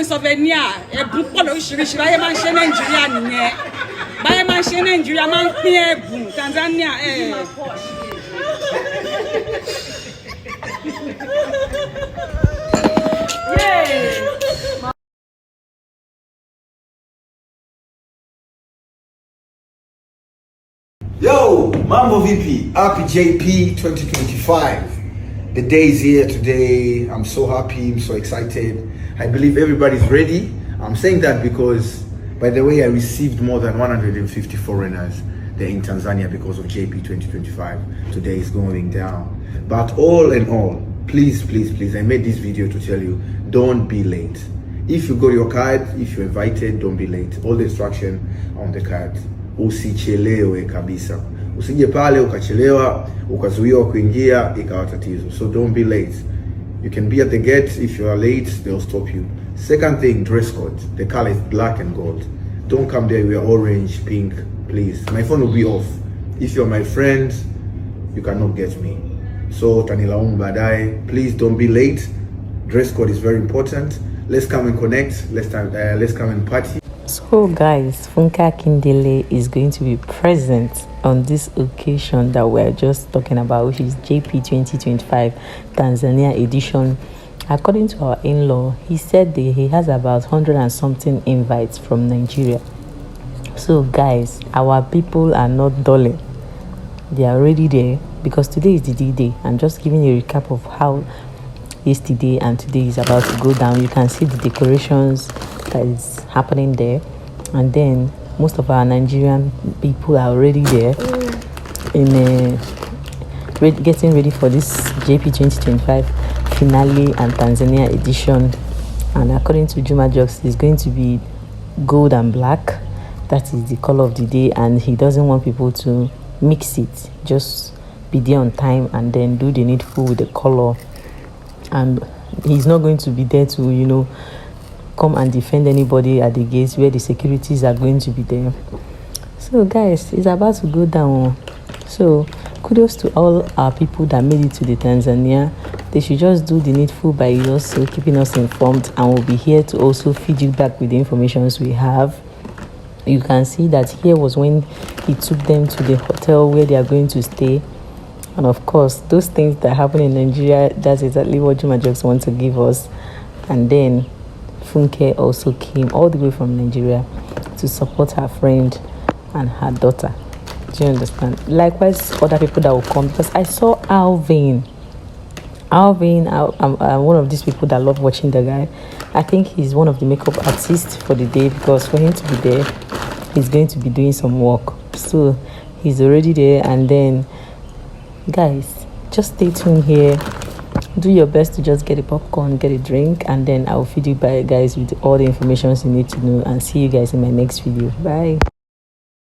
Souvenir, ẹ̀bùn pọ̀ lóríṣiríṣi báyé máa ń ṣe Nàìjíríà nìyẹn. Báyé máa ń ṣe Nàìjíríà máa ń pín ẹ̀bùn Tanzania Yo, Mambo VP, happy JP 2025. The day is here today. I'm so happy, I'm so excited. I believe everybody's ready. I'm saying that because, by the way, I received more than 150 foreigners there in Tanzania because of JP 2025. Today is going down. But all in all, please, I made this video to tell you, don't be late. If you got your card, if you're invited, don't be late. All the instruction on the card. Usichelewe kabisa. Usije pale ukachelewa, ukazuiwa kuingia ikawa tatizo. So don't be late. You can be at the gate. If you are late, they'll stop you. Second thing, dress code. The color is black and gold. Don't come there with orange, pink, please. My phone will be off. If you're my friend, you cannot get me. So tanilaumu baadaye. Please don't be late. Dress code is very important. Let's come and connect. Let's come and party. So guys, Funke Akindele is going to be present on this occasion that we're just talking about, which is JP 2025 Tanzania edition. According to our in-law, he said that he has about 100 and something invites from Nigeria. So guys, our people are not dulling. They are already there because today is the D-Day. I'm just giving you a recap of how yesterday and today is about to go down. You can see the decorations that is happening there, and then most of our Nigerian people are already there in getting ready for this JP 2025 Fianle and Tanzania edition. And according to Juma Jokes, it's going to be gold and black. That is the color of the day, and he doesn't want people to mix it. Just be there on time and then do the needful with the color. And he's not going to be there to come and defend anybody at the gates where the securities are going to be there. So guys, it's about to go down. So kudos to all our people that made it to the Tanzania. They should just do the needful by also keeping us informed, and we'll be here to also feed you back with the informations we have. You can see that here was when he took them to the hotel where they are going to stay. And of course, those things that happen in Nigeria, that's exactly what Juma Jokes want to give us. And then Funke also came all the way from Nigeria to support her friend and her daughter. Do you understand? Likewise, other people that will come, because I saw Alvin. I'm one of these people that love watching the guy. I think he's one of the makeup artists for the day, because for him to be there, he's going to be doing some work. So he's already there. And then guys, just stay tuned here. Do your best to just get a popcorn, get a drink, and then I'll feed you guys with all the information you need to know, and see you guys in my next video. Bye.